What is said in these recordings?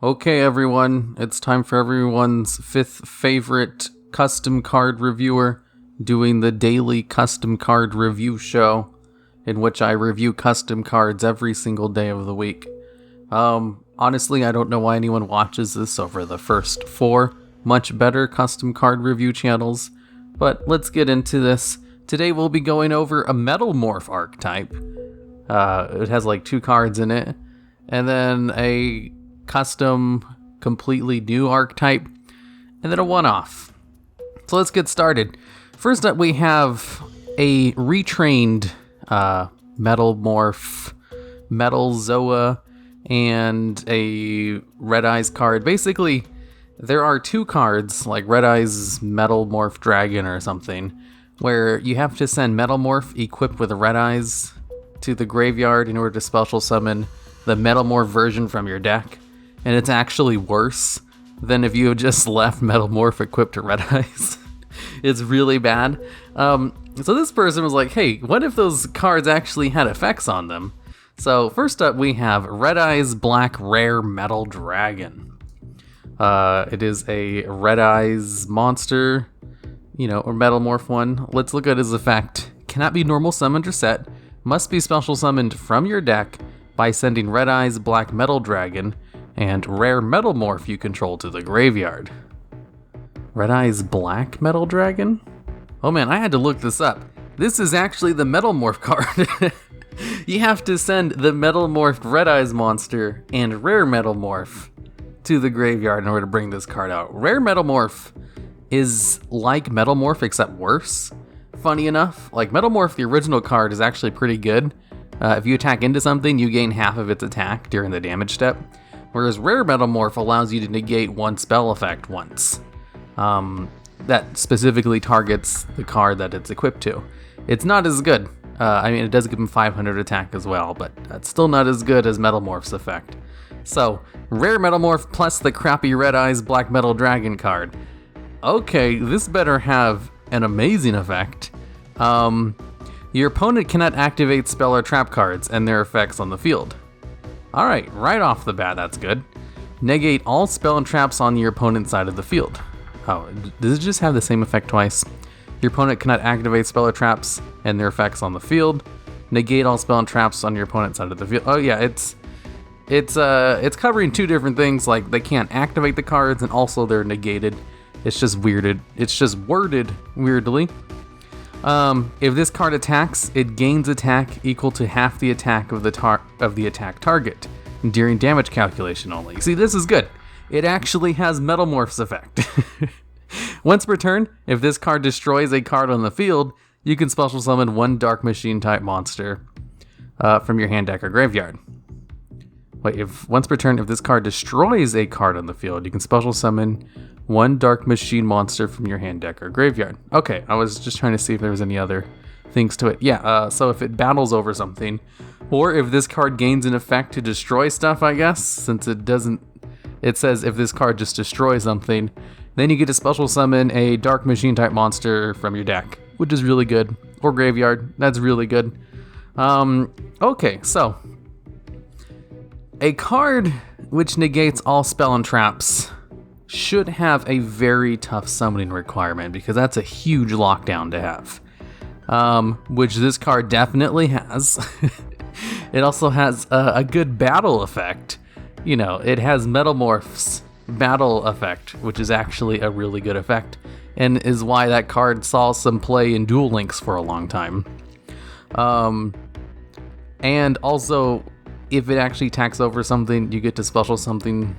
Okay, everyone, it's time for everyone's fifth favorite custom card reviewer doing the daily custom card review show, in which I review custom cards every single day of the week. Honestly, I don't know why anyone watches this over the first four much better custom card review channels, but let's get into this. Today we'll be going over a MetalMorph archetype. It has like 2 cards in it, and then a custom, completely new archetype, and then a one-off. So let's get started. First up, we have a retrained MetalMorph, Metal Zoa, and a Red Eyes card. Basically, there are 2 cards, like Red Eyes MetalMorph Dragon or something, where you have to send MetalMorph equipped with Red Eyes to the graveyard in order to special summon the MetalMorph version from your deck. And it's actually worse than if you had just left MetalMorph equipped to Red Eyes. It's really bad. So this person was like, hey, what if those cards actually had effects on them? So first up, we have Red Eyes Black Rare Metal Dragon. It is a Red Eyes monster, or MetalMorph one. Let's look at his effect. Cannot be normal summoned or set. Must be special summoned from your deck by sending Red Eyes Black Metal Dragon and rare MetalMorph you control to the graveyard. Red Eyes Black Metal Dragon? Oh man, I had to look this up. This is actually the MetalMorph card. You have to send the MetalMorphed Red Eyes monster and rare MetalMorph to the graveyard in order to bring this card out. Rare MetalMorph is like MetalMorph except worse. Funny enough, like MetalMorph, the original card, is actually pretty good. If you attack into something, you gain half of its attack during the damage step. Whereas Rare MetalMorph allows you to negate one spell effect once. That specifically targets the card that it's equipped to. It's not as good. It does give him 500 attack as well, but that's still not as good as MetalMorph's effect. So, Rare MetalMorph plus the crappy Red Eyes Black Metal Dragon card. Okay, this better have an amazing effect. Your opponent cannot activate spell or trap cards and their effects on the field. Alright, right off the bat, that's good. Negate all spell and traps on your opponent's side of the field. Oh, does it just have the same effect twice? Your opponent cannot activate spell or traps and their effects on the field. Negate all spell and traps on your opponent's side of the field. Oh yeah, it's covering 2 different things, like they can't activate the cards and also they're negated. It's just weirded. It's just worded weirdly. If this card attacks, it gains attack equal to half the attack of the attack target during damage calculation only. See, this is good. It actually has MetalMorph's effect. Once per turn, if this card destroys a card on the field, you can special summon 1 Dark Machine type monster from your hand, deck, or graveyard. Wait, once per turn, if this card destroys a card on the field, you can special summon 1 Dark Machine monster from your hand, deck, or graveyard. Okay, I was just trying to see if there was any other things to it. Yeah, so if it battles over something, or if this card gains an effect to destroy stuff, I guess, since it doesn't, it says if this card just destroys something, then you get to special summon a Dark Machine type monster from your deck, which is really good, or graveyard, that's really good. Okay, so a card which negates all spell and traps should have a very tough summoning requirement, because that's a huge lockdown to have. Which this card definitely has. It also has a good battle effect. It has MetalMorph's battle effect, which is actually a really good effect, and is why that card saw some play in Duel Links for a long time. And also, if it actually attacks over something, you get to special something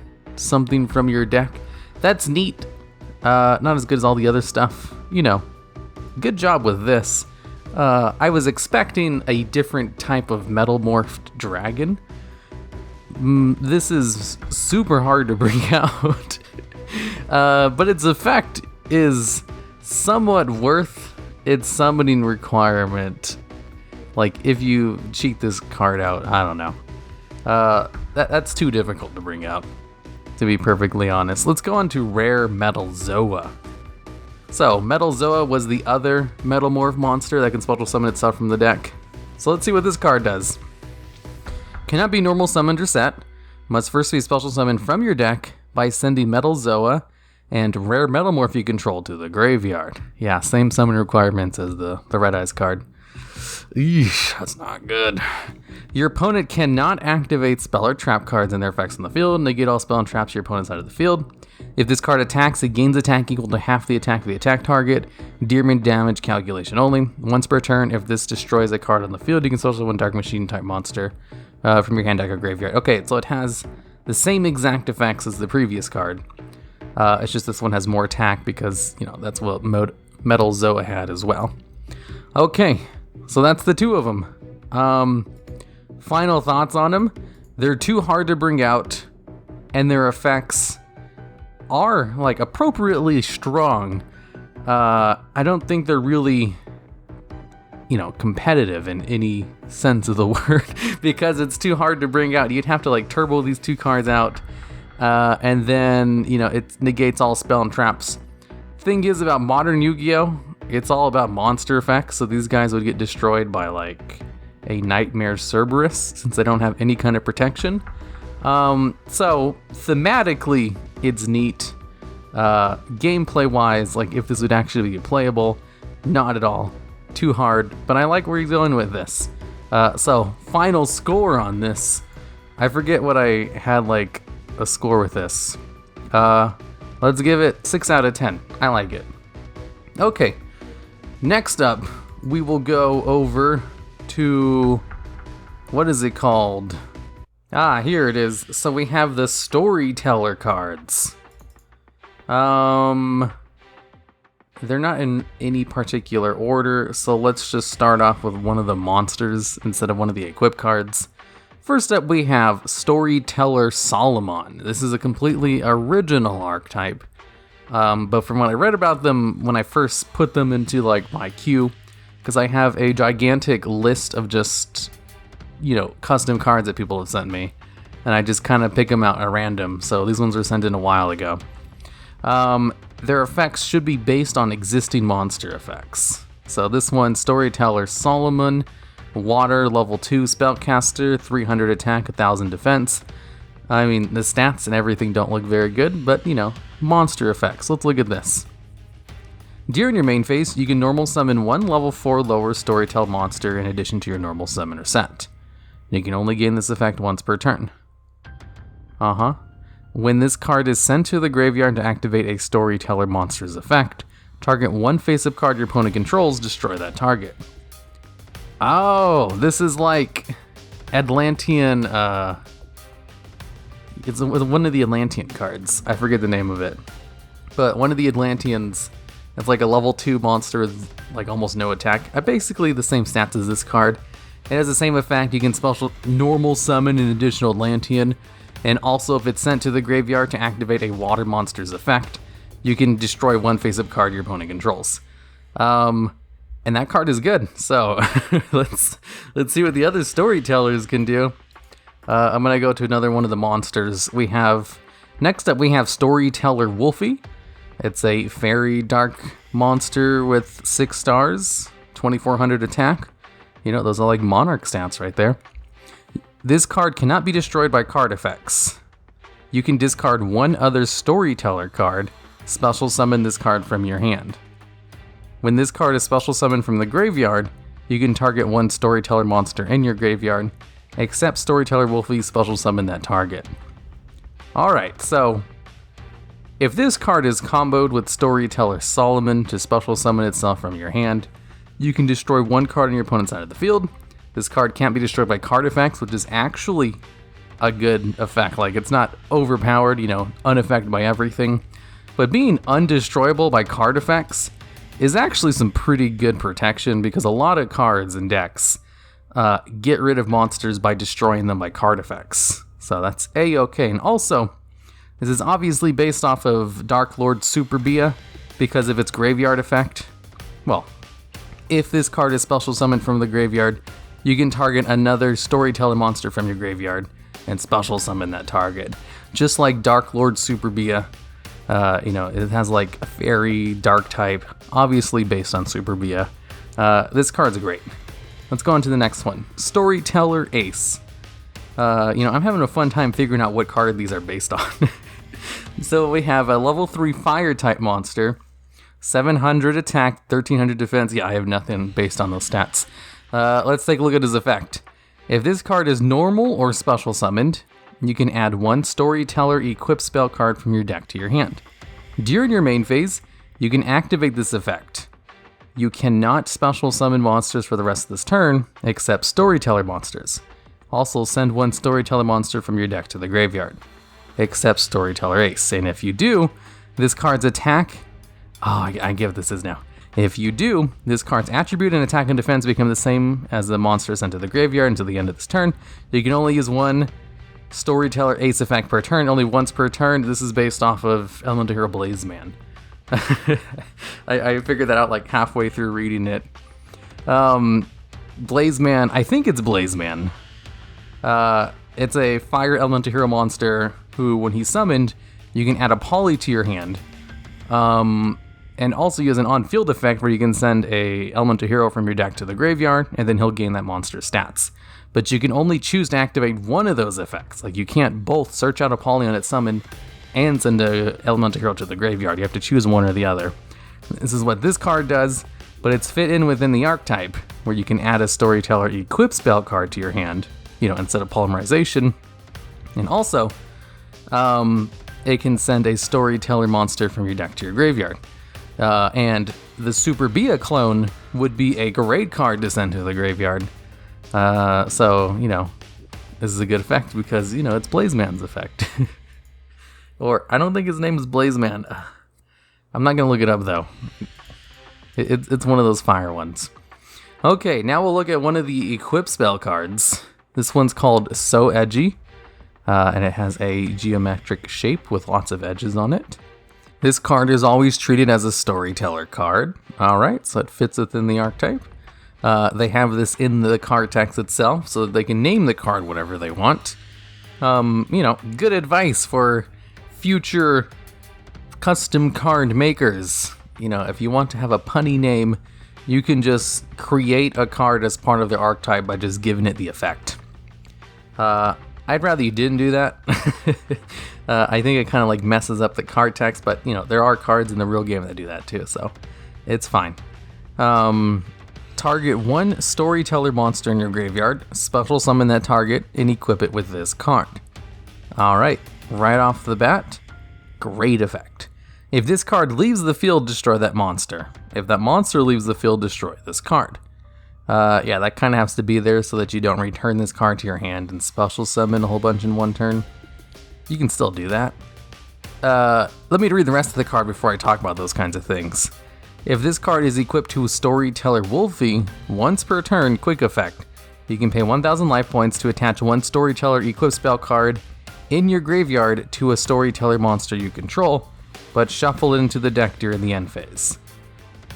from your deck. That's neat. Not as good as all the other stuff. Good job with this. I was expecting a different type of MetalMorphed dragon. This is super hard to bring out. But its effect is somewhat worth its summoning requirement. Like, if you cheat this card out, I don't know. That's too difficult to bring out, to be perfectly honest. Let's go on to Rare Metal Zoa. So, Metal Zoa was the other MetalMorph monster that can special summon itself from the deck. So let's see what this card does. Cannot be normal summoned or set. Must first be special summoned from your deck by sending Metal Zoa and rare MetalMorph you control to the graveyard. Yeah, same summon requirements as the Red Eyes card. Eesh, that's not good. Your opponent cannot activate spell or trap cards and their effects on the field. Negate all spell and traps your opponent's side of the field. If this card attacks, it gains attack equal to half the attack of the attack target. Dearman damage calculation only. Once per turn, if this destroys a card on the field, you can special summon Dark Machine type monster from your hand, deck, or graveyard. Okay, so it has the same exact effects as the previous card. It's just this one has more attack because, you know, that's what Metal Zoa had as well. Okay, so that's the two of them. Final thoughts on them. They're too hard to bring out, and their effects are, like, appropriately strong. I don't think they're really, you know, competitive in any sense of the word because it's too hard to bring out. You'd have to, like, turbo these two cards out, and then, you know, it negates all spell and traps. Thing is about modern Yu-Gi-Oh! It's all about monster effects, so these guys would get destroyed by, like, a Nightmare Cerberus since they don't have any kind of protection. So thematically, it's neat. Gameplay wise, like, if this would actually be playable, not at all. Too hard, but I like where he's going with this. So final score on this. I forget what I had, like, a score with this. Let's give it 6 out of 10. I like it. Okay. Next up, we will go over to, what is it called? Ah, here it is. So we have the Storyteller cards. They're not in any particular order, so let's just start off with one of the monsters instead of one of the equip cards. First up, we have Storyteller Solomon. This is a completely original archetype. But from what I read about them when I first put them into, like, my queue, because I have a gigantic list of just, you know, custom cards that people have sent me, and I just kind of pick them out at random. So these ones were sent in a while ago. Their effects should be based on existing monster effects. So this one, Storyteller Solomon, Water, level 2 spellcaster, 300 attack, 1000 defense. I mean, the stats and everything don't look very good, but, you know, monster effects. Let's look at this. During your main phase, you can normal summon one level 4 lower Storytell monster in addition to your normal summoner set. You can only gain this effect once per turn. When this card is sent to the graveyard to activate a Storyteller monster's effect, target one face-up card your opponent controls, destroy that target. Oh, this is like Atlantean, it's one of the Atlantean cards. I forget the name of it. But one of the Atlanteans, it's like a level 2 monster with, like, almost no attack. Basically the same stats as this card. It has the same effect. You can special normal summon an additional Atlantean. And also, if it's sent to the graveyard to activate a water monster's effect, you can destroy one face-up card your opponent controls. And that card is good. So let's see what the other Storytellers can do. I'm gonna go to another one of the monsters. Next up we have Storyteller Wolfie. It's a fairy dark monster with 6 stars, 2400 attack. You know, those are like Monarch stats right there. This card cannot be destroyed by card effects. You can discard one other Storyteller card, special summon this card from your hand. When this card is special summoned from the graveyard, you can target one Storyteller monster in your graveyard, except Storyteller Wolfie special summon that target. Alright, so if this card is comboed with Storyteller Solomon to special summon itself from your hand, you can destroy one card on your opponent's side of the field. This card can't be destroyed by card effects, which is actually a good effect. Like, it's not overpowered, you know, unaffected by everything. But being undestroyable by card effects is actually some pretty good protection because a lot of cards and decks get rid of monsters by destroying them by card effects. So that's A-okay. And also, this is obviously based off of Dark Lord Super Bia because of its graveyard effect. Well, if this card is special summoned from the graveyard, you can target another Storyteller monster from your graveyard and special summon that target. Just like Dark Lord Super Bia, you know, it has like a fairy dark type, obviously based on Super Bia. This card's great. Let's go on to the next one. Storyteller Ace. I'm having a fun time figuring out what card these are based on. So we have a level 3 fire type monster, 700 attack, 1300 defense. Yeah, I have nothing based on those stats. Let's take a look at his effect. If this card is normal or special summoned, you can add 1 Storyteller equip spell card from your deck to your hand. During your main phase, you can activate this effect. You cannot special summon monsters for the rest of this turn, except Storyteller monsters. Also, send 1 Storyteller monster from your deck to the graveyard, except Storyteller Ace. And if you do, this card's attack... Oh, I get what this is now. If you do, this card's attribute and attack and defense become the same as the monster sent to the graveyard until the end of this turn. You can only use 1 Storyteller Ace effect per turn, only once per turn. This is based off of Elemental Hero Blazeman. I figured that out like halfway through reading it. Blazeman, I think it's Blazeman. It's a fire elemental hero monster who, when he's summoned, you can add a poly to your hand. And also use an on-field effect where you can send a elemental hero from your deck to the graveyard, and then he'll gain that monster's stats. But you can only choose to activate one of those effects. Like, you can't both search out a poly on its summon and send a elemental hero to the graveyard. You have to choose one or the other. This is what this card does, but it's fit in within the archetype, where you can add a Storyteller equip spell card to your hand, instead of polymerization. And also, it can send a Storyteller monster from your deck to your graveyard. And the Super Bia clone would be a great card to send to the graveyard. So, this is a good effect because, it's Blazeman's effect. Or, I don't think his name is Blazeman. I'm not going to look it up, though. It's one of those fire ones. Okay, now we'll look at one of the equip spell cards. This one's called So Edgy, and it has a geometric shape with lots of edges on it. This card is always treated as a Storyteller card. Alright, so it fits within the archetype. They have this in the card text itself, so that they can name the card whatever they want. Good advice for future custom card makers. If you want to have a punny name, you can just create a card as part of the archetype by just giving it the effect. I'd rather you didn't do that. I think it kind of messes up the card text, but there are cards in the real game that do that too, so it's fine. Target 1 Storyteller monster in your graveyard, special summon that target, and equip it with this card. Alright, right off the bat, great effect. If this card leaves the field, destroy that monster. If that monster leaves the field, destroy this card. Yeah, that kind of has to be there so that you don't return this card to your hand and special summon a whole bunch in one turn. You can still do that. Let me read the rest of the card before I talk about those kinds of things. If this card is equipped to a Storyteller WOLFIER, once per turn, quick effect. You can pay 1,000 life points to attach 1 Storyteller equip spell card in your graveyard to a Storyteller monster you control, but shuffle it into the deck during the end phase.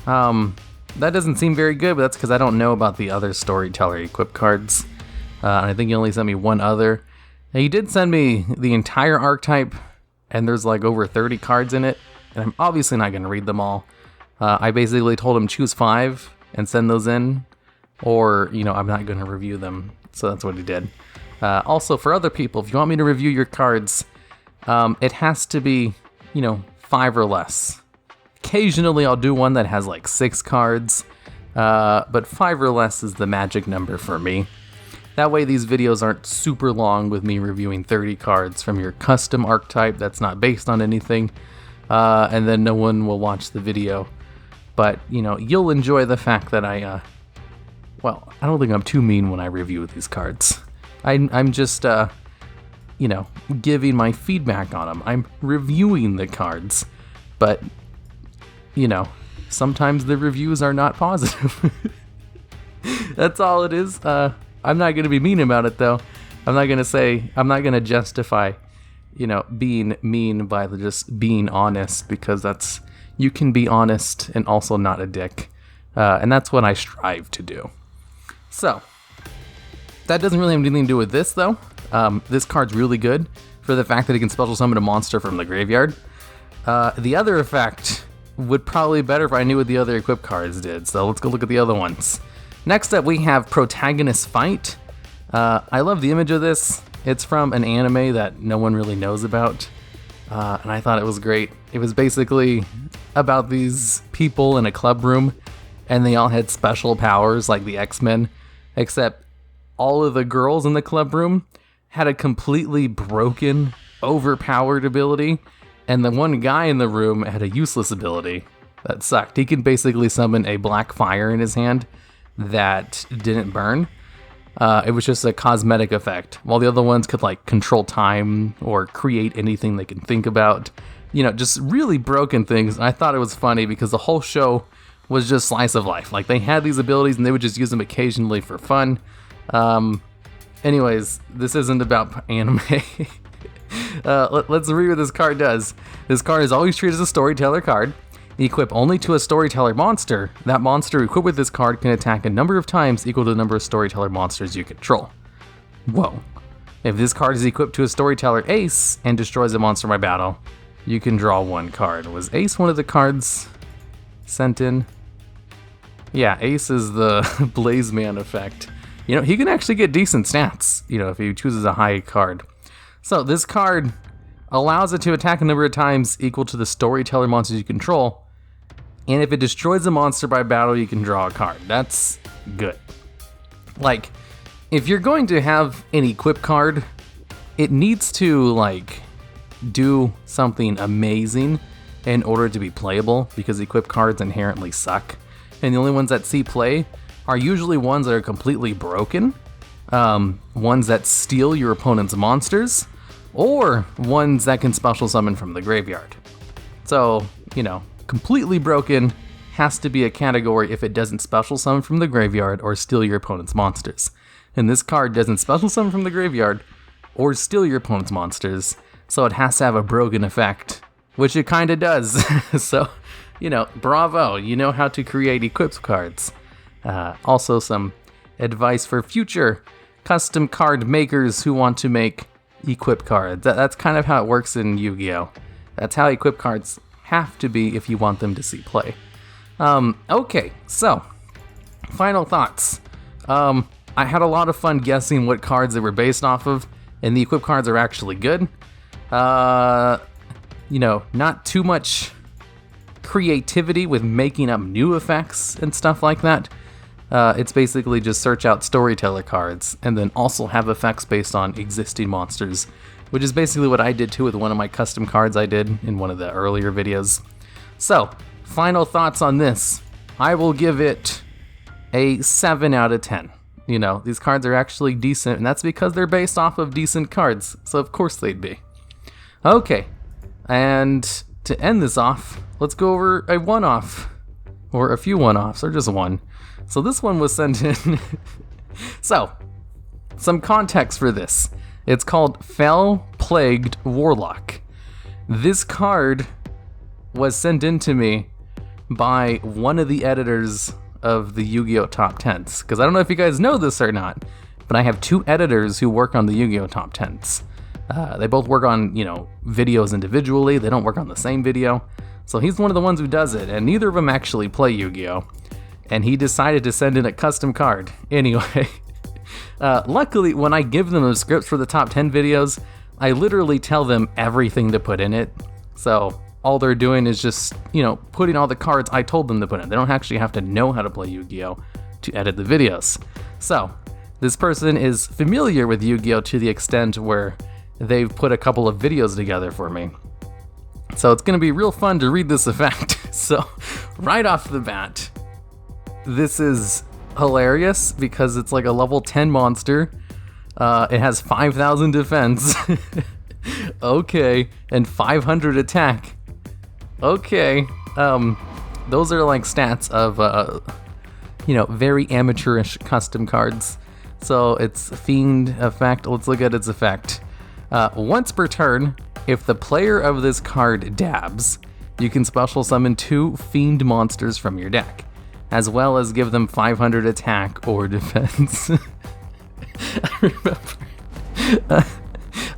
That doesn't seem very good, but that's because I don't know about the other Storyteller equip cards. And I think you only sent me one other. Now, you did send me the entire archetype, and there's over 30 cards in it, and I'm obviously not going to read them all. I basically told him choose 5 and send those in, or, I'm not going to review them, so that's what he did. Also, for other people, if you want me to review your cards, it has to be, 5 or less. Occasionally I'll do one that has 6 cards, but 5 or less is the magic number for me. That way these videos aren't super long with me reviewing 30 cards from your custom archetype that's not based on anything, and then no one will watch the video. But, you'll enjoy the fact that I don't think I'm too mean when I review these cards. I'm just, giving my feedback on them. I'm reviewing the cards, but, sometimes the reviews are not positive. That's all it is. I'm not going to be mean about it, though. I'm not going to justify, being mean by just being honest, because you can be honest and also not a dick. And that's what I strive to do. So, that doesn't really have anything to do with this, though. This card's really good for the fact that it can special summon a monster from the graveyard. The other effect would probably be better if I knew what the other equip cards did, so let's go look at the other ones. Next up, we have Protagonist Fight. I love the image of this. It's from an anime that no one really knows about, and I thought it was great. It was basically about these people in a club room, and they all had special powers like the X-Men, except all of the girls in the club room had a completely broken, overpowered ability, and the one guy in the room had a useless ability that sucked. He could basically summon a black fire in his hand that didn't burn. It was just a cosmetic effect, while the other ones could like control time or create anything they can think about. You know, just really broken things. And I thought it was funny because the whole show was just slice of life. Like, they had these abilities and they would just use them occasionally for fun. Anyways, this isn't about anime. Let's read what this card does. This card is always treated as a storyteller card. Equip only to a storyteller monster. That monster equipped with this card can attack a number of times equal to the number of storyteller monsters you control. Whoa. If this card is equipped to a storyteller ace and destroys a monster by battle, you can draw one card. Was ace one of the cards sent in? Yeah, ace is the Blaze Man effect. You know, he can actually get decent stats, you know, if he chooses a high card. So this card allows it to attack a number of times equal to the storyteller monsters you control, and if it destroys a monster by battle, you can draw a card. That's good. Like, if you're going to have an equip card, it needs to, like, do something amazing in order to be playable, because equip cards inherently suck. And the only ones that see play are usually ones that are completely broken, ones that steal your opponent's monsters, or ones that can special summon from the graveyard. So, you know, completely broken has to be a category if it doesn't special summon from the graveyard or steal your opponent's monsters. And this card doesn't special summon from the graveyard or steal your opponent's monsters, so it has to have a broken effect, which it kinda does. So, you know, bravo, you know how to create equipped cards. Also some advice for future custom card makers who want to make equip cards. That's kind of how it works in Yu-Gi-Oh! That's how equip cards have to be if you want them to see play. Okay, so, final thoughts. I had a lot of fun guessing what cards they were based off of, and the equip cards are actually good. You know, not too much creativity with making up new effects and stuff like that. It's basically just search out storyteller cards and then also have effects based on existing monsters, which is basically what I did too with one of my custom cards I did in one of the earlier videos. So, final thoughts on this. I will give it a 7 out of 10. You know, these cards are actually decent, and that's because they're based off of decent cards, so of course they'd be. Okay, and to end this off, let's go over a one-off, or a few one-offs, or just one. So this one was sent in. So, some context for this. It's called Fell Plagued Warlock. This card was sent in to me by one of the editors of the Yu-Gi-Oh! Top 10s. Because I don't know if you guys know this or not, but I have 2 editors who work on the Yu-Gi-Oh! Top 10s. They both work on, you know, videos individually. They don't work on the same video. So he's one of the ones who does it, and neither of them actually play Yu-Gi-Oh! And he decided to send in a custom card. Anyway, luckily, when I give them the scripts for the top 10 videos, I literally tell them everything to put in it. So all they're doing is just, you know, putting all the cards I told them to put in. They don't actually have to know how to play Yu-Gi-Oh! To edit the videos. So this person is familiar with Yu-Gi-Oh! To the extent where they've put a couple of videos together for me. So it's going to be real fun to read this effect. So right off the bat, this is hilarious because it's like a level 10 monster. It has 5,000 defense. Okay, and 500 attack. Okay, those are like stats of, you know, very amateurish custom cards. So it's Fiend effect. Let's look at its effect. Once per turn, if the player of this card dabs, you can special summon 2 Fiend monsters from your deck, as well as give them 500 attack or defense. I remember.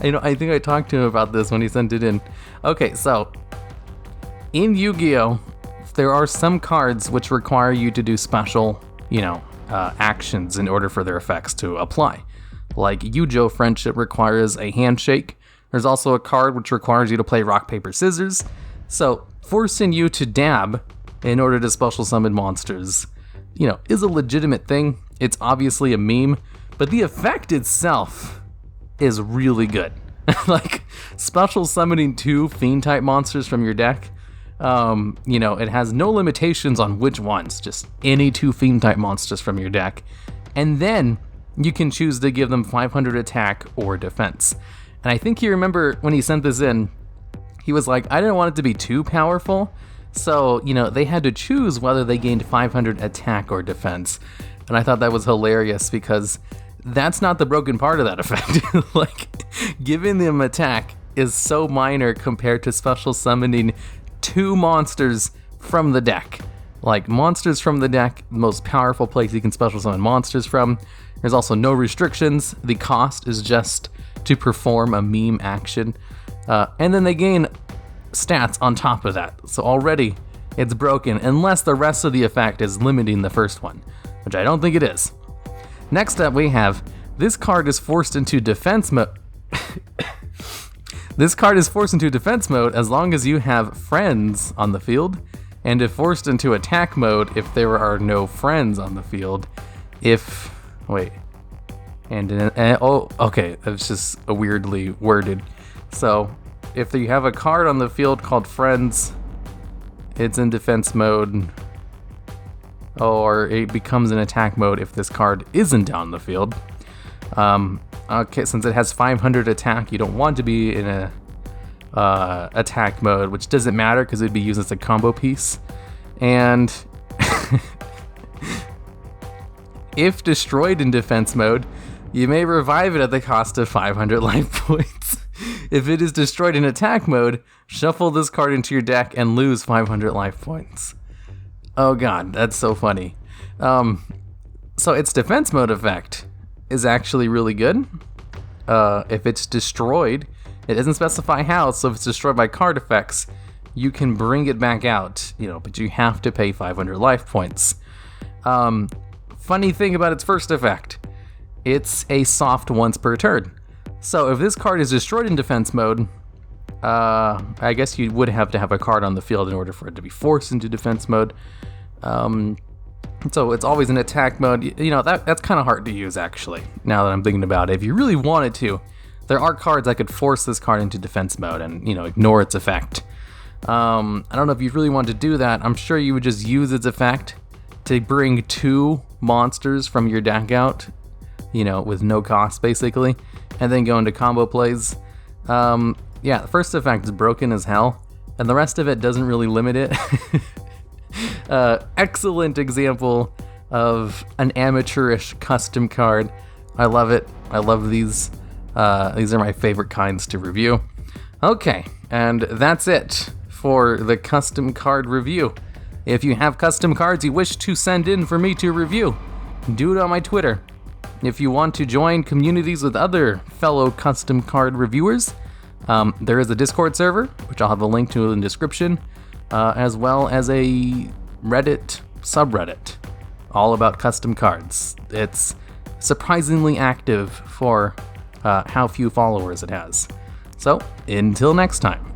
You know, I think I talked to him about this when he sent it in. Okay, so in Yu-Gi-Oh, there are some cards which require you to do special, you know, actions in order for their effects to apply. Like Yugioh Friendship requires a handshake. There's also a card which requires you to play rock, paper, scissors. So forcing you to dab in order to special summon monsters, is a legitimate thing. It's obviously a meme, but the effect itself is really good. Like special summoning 2 fiend type monsters from your deck. It has no limitations on which ones, just any 2 fiend type monsters from your deck. And then you can choose to give them 500 attack or defense. And I think you remember when he sent this in, he was like, I didn't want it to be too powerful. So, they had to choose whether they gained 500 attack or defense. And I thought that was hilarious because that's not the broken part of that effect. Like, giving them attack is so minor compared to special summoning 2 monsters from the deck. Like, monsters from the deck, the most powerful place you can special summon monsters from. There's also no restrictions. The cost is just to perform a meme action. And then they gain stats on top of that. So already it's broken unless the rest of the effect is limiting the first one, which I don't think it is. Next up we have, this card is forced into defense mode. This card is forced into defense mode as long as you have friends on the field, and if forced into attack mode if there are no friends on the field. Okay, that's just weirdly worded. So, if you have a card on the field called Friends, it's in defense mode, or it becomes an attack mode if this card isn't on the field. Okay, since it has 500 attack, you don't want to be in a attack mode, which doesn't matter because it'd be used as a combo piece. And if destroyed in defense mode, you may revive it at the cost of 500 life points. If it is destroyed in attack mode, shuffle this card into your deck and lose 500 life points. Oh god, that's so funny. So its defense mode effect is actually really good. If it's destroyed, it doesn't specify how, so if it's destroyed by card effects, you can bring it back out, but you have to pay 500 life points. Funny thing about its first effect, it's a soft once per turn. So if this card is destroyed in defense mode, I guess you would have to have a card on the field in order for it to be forced into defense mode. So it's always in attack mode. That's kind of hard to use, actually, now that I'm thinking about it. If you really wanted to, there are cards that could force this card into defense mode and, ignore its effect. I don't know if you really want to do that. I'm sure you would just use its effect to bring 2 monsters from your deck out, with no cost, basically, and then go into combo plays. The first effect is broken as hell, and the rest of it doesn't really limit it. Excellent example of an amateurish custom card. I love it. I love these. These are my favorite kinds to review. Okay, and that's it for the custom card review. If you have custom cards you wish to send in for me to review, do it on my Twitter. If you want to join communities with other fellow custom card reviewers, there is a Discord server, which I'll have a link to in the description, as well as a Reddit subreddit, all about custom cards. It's surprisingly active for how few followers it has. So, until next time.